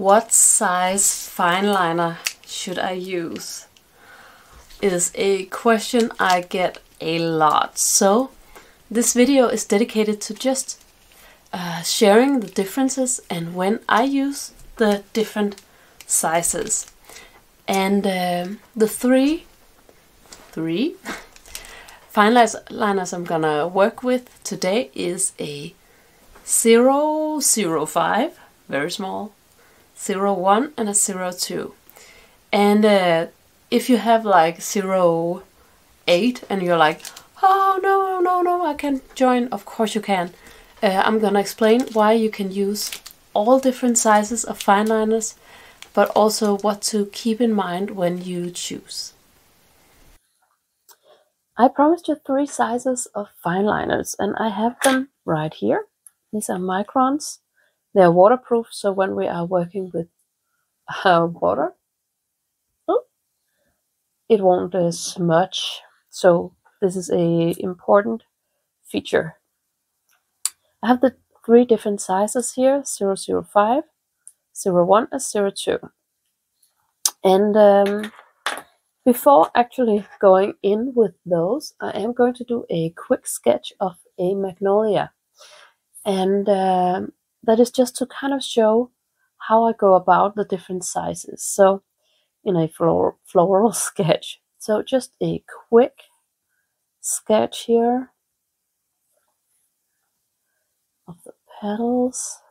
What size fine liner should I use? Is a question I get a lot. So this video is dedicated to just sharing the differences and when I use the different sizes. And the three fine liners I'm gonna work with today is a 005, very small, 01 and a 02. And if you have like 08 and you're like, oh no, I can't join, of course you can. I'm gonna explain why you can use all different sizes of fine liners, but also what to keep in mind when you choose. I promised you 3 sizes of fine liners and I have them right here. These are Microns. They're waterproof, so when we are working with water, it won't smudge. So this is a important feature. I have the 3 different sizes here, 005, 01 and 02. And before actually going in with those, I am going to do a quick sketch of a magnolia. And that is just to kind of show how I go about the different sizes. So in a floral sketch. So just a quick sketch here of the petals.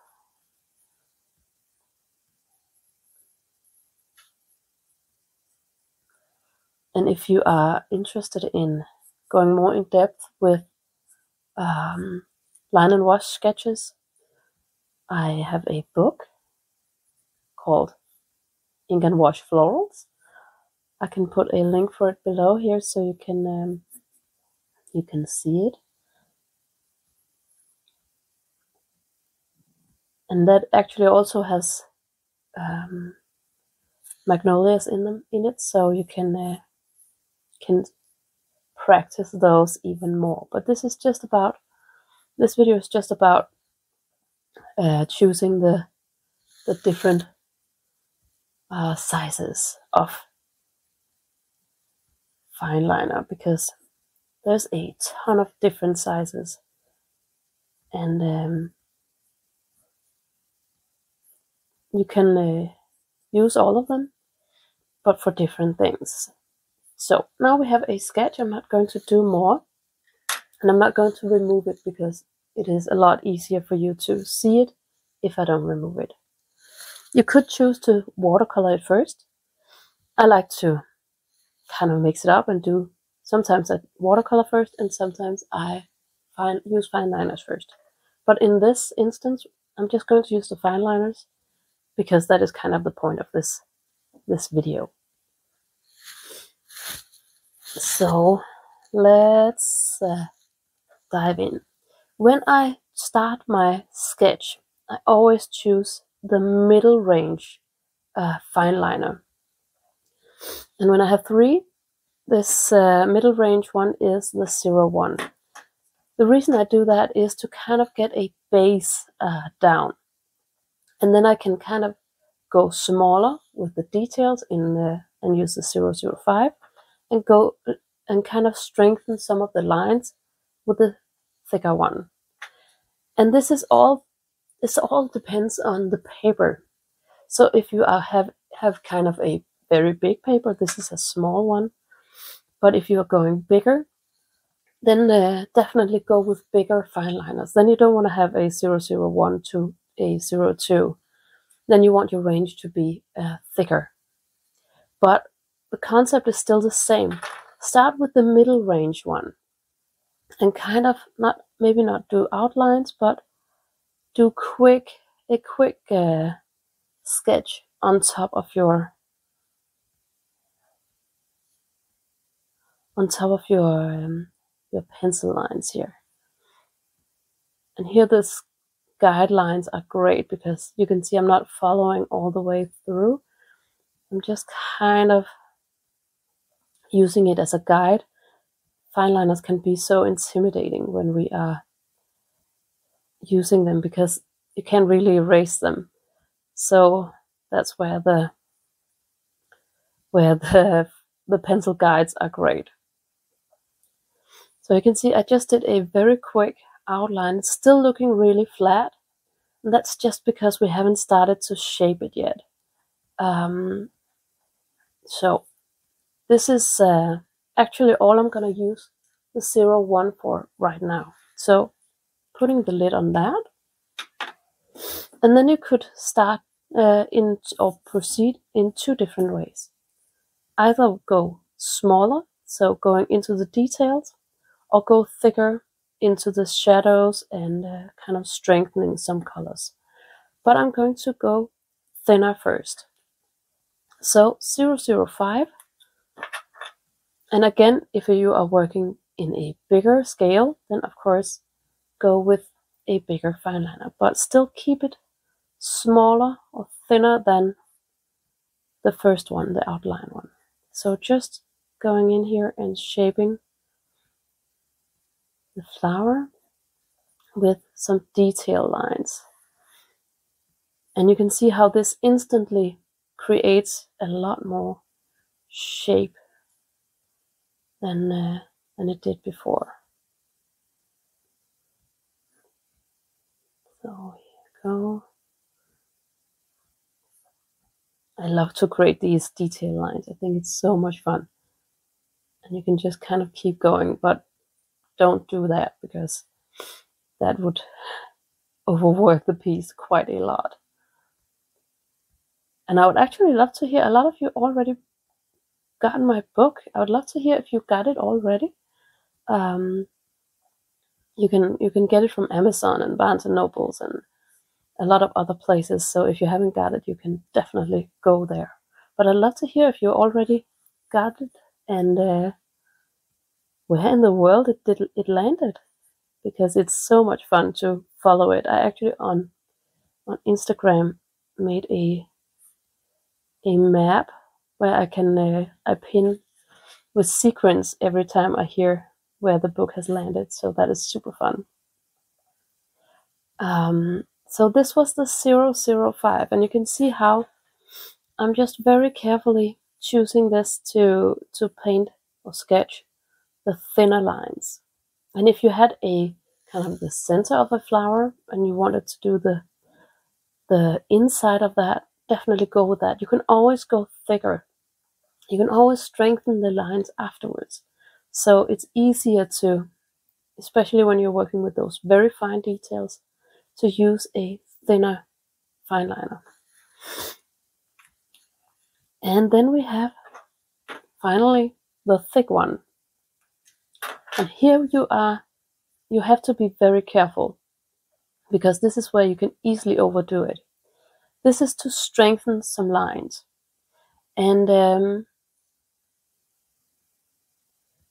And if you are interested in going more in depth with line and wash sketches, I have a book called Ink and Wash Florals. I can put a link for it below here so you can see it. And that actually also has magnolias in it, so you can practice those even more. But this video is just about choosing the different sizes of fine liner, because there's a ton of different sizes, and you can use all of them, but for different things. So now we have a sketch. I'm not going to do more, and I'm not going to remove it because it is a lot easier for you to see it if I don't remove it. You could choose to watercolor it first. I like to kind of mix it up and do, sometimes I watercolor first and sometimes I use fine liners first. But in this instance, I'm just going to use the fine liners because that is kind of the point of this video. So let's dive in. When I start my sketch, I always choose the middle range fine liner. And when I have 3, this middle range one is the 01. The reason I do that is to kind of get a base down. And then I can kind of go smaller with the details and use the 005 and go and kind of strengthen some of the lines with the thicker one. And this all depends on the paper. So if you have kind of a very big paper, this is a small one. But if you are going bigger, then definitely go with bigger fine liners. Then you don't want to have a 001 to a 02. Then you want your range to be thicker. But the concept is still the same. Start with the middle range one and kind of maybe not do outlines, but do a quick sketch on top of your pencil lines here. And here this guidelines are great because you can see I'm not following all the way through. I'm just kind of using it as a guide. Fine liners can be so intimidating when we are using them because you can't really erase them. So That's where the pencil guides are great. So you can see I just did a very quick outline. It's still looking really flat. And that's just because we haven't started to shape it yet. So this is actually all I'm going to use the 01 for right now. So putting the lid on that. And then you could start or proceed in two different ways. Either go smaller, so going into the details, or go thicker into the shadows and kind of strengthening some colors. But I'm going to go thinner first. So 005. And again, if you are working in a bigger scale, then of course go with a bigger fine liner, but still keep it smaller or thinner than the first one, the outline one. So just going in here and shaping the flower with some detail lines. And you can see how this instantly creates a lot more shape than it did before. So here we go. I love to create these detail lines. I think it's so much fun. And you can just kind of keep going, but don't do that because that would overwork the piece quite a lot. And I would actually love to hear, a lot of you already got my book. I would love to hear if you got it already. You can get it from Amazon and Barnes and Nobles and a lot of other places. So if you haven't got it, you can definitely go there. But I'd love to hear if you already got it and where in the world it landed, because it's so much fun to follow it. I actually on Instagram made a map where I can I pin with sequins every time I hear where the book has landed. So that is super fun. So this was the 005, and you can see how I'm just very carefully choosing this to paint or sketch the thinner lines. And if you had a kind of the center of a flower and you wanted to do the inside of that, definitely go with that. You can always go thicker. You can always strengthen the lines afterwards. So it's easier to, especially when you're working with those very fine details, to use a thinner fine liner. And then we have finally the thick one. And here you have to be very careful, because this is where you can easily overdo it. This is to strengthen some lines. And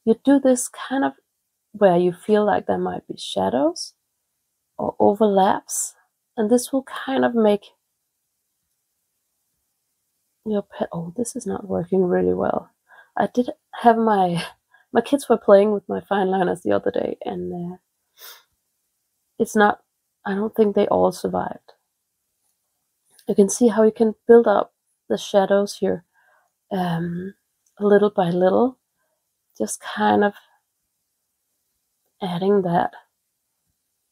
you do this kind of where you feel like there might be shadows or overlaps, and this will kind of make your oh, this is not working really well. I did have my kids were playing with my fine liners the other day, and it's not, I don't think they all survived. You can see how you can build up the shadows here little by little, just kind of adding that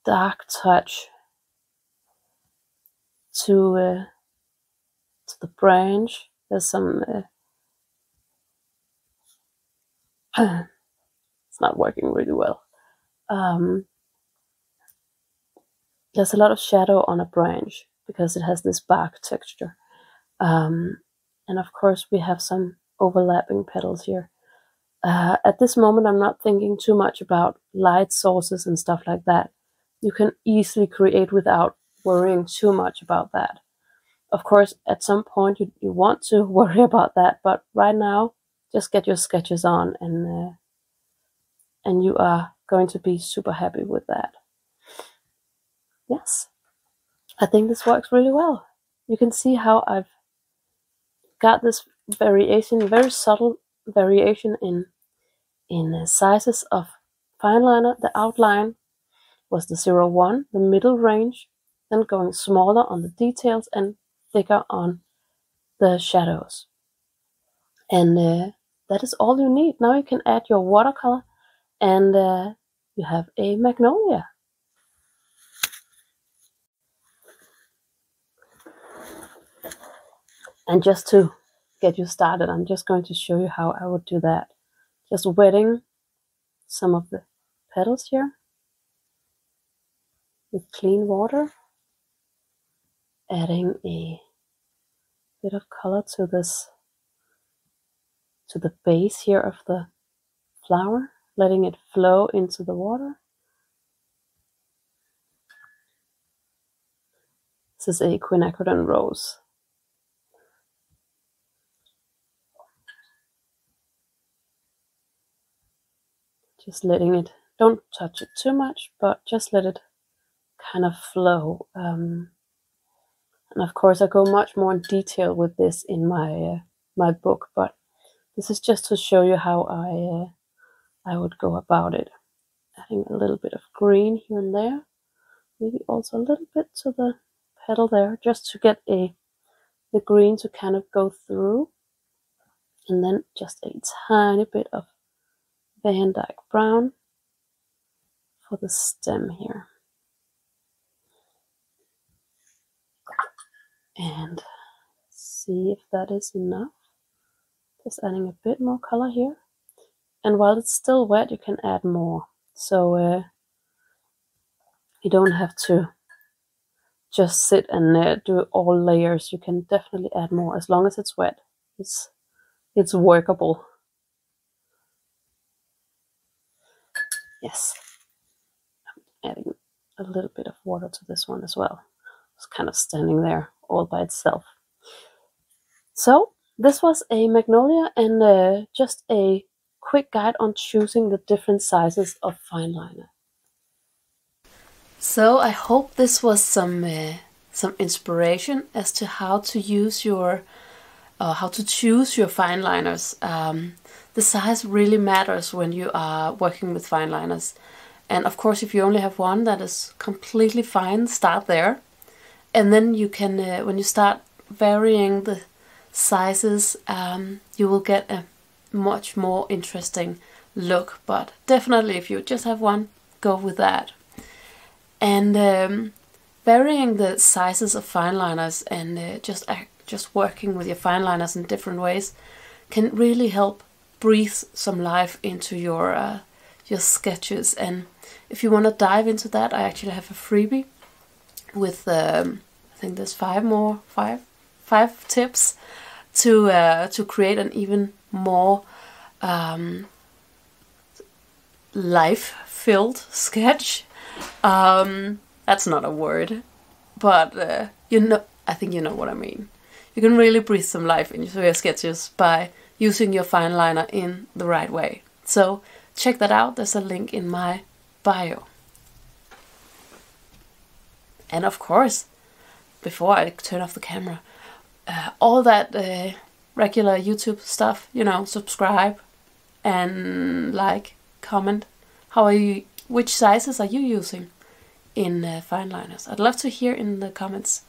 dark touch to the branch. There's some it's not working really well. There's a lot of shadow on a branch because it has this bark texture. And of course we have some overlapping petals here. At this moment I'm not thinking too much about light sources and stuff like that. You can easily create without worrying too much about that. Of course, at some point you want to worry about that, but right now, just get your sketches on, and you are going to be super happy with that. Yes, I think this works really well. You can see how I've got this variation, very subtle variation in sizes of fine liner. The outline was the 01, the middle range, then going smaller on the details and thicker on the shadows. And that is all you need. Now you can add your watercolor, and you have a magnolia. And just to get you started, I'm just going to show you how I would do that. Just wetting some of the petals here with clean water, adding a bit of color to this, to the base here of the flower, letting it flow into the water. This is a Quin Rose. Just letting it, don't touch it too much, but just let it kind of flow. And of course I go much more in detail with this in my my book, but this is just to show you how I would go about it. Adding a little bit of green here and there, maybe also a little bit to the petal there, just to get the green to kind of go through, and then just a tiny bit of Van Dyke brown for the stem here. And see if that is enough. Just adding a bit more color here. And while it's still wet, you can add more. So you don't have to just sit and do all layers. You can definitely add more as long as it's wet. It's workable. Yes. I'm adding a little bit of water to this one as well. It's kind of standing there all by itself. So this was a magnolia, and just a quick guide on choosing the different sizes of fineliner. So I hope this was some inspiration as to how to use your how to choose your fineliners. The size really matters when you are working with fineliners, and of course if you only have one, that is completely fine. Start there, and then you can when you start varying the sizes, you will get a much more interesting look. But definitely if you just have one, go with that. And varying the sizes of fineliners and just working with your fineliners in different ways can really help breathe some life into your sketches. And if you want to dive into that, I actually have a freebie with I think there's five tips to create an even more life-filled sketch. That's not a word, but you know, I think you know what I mean. You can really breathe some life into your sketches by using your fineliner in the right way. So check that out. There's a link in my bio. And of course, before I turn off the camera, all that regular YouTube stuff, you know, subscribe and like, comment. How are you? Which sizes are you using in fineliners? I'd love to hear in the comments.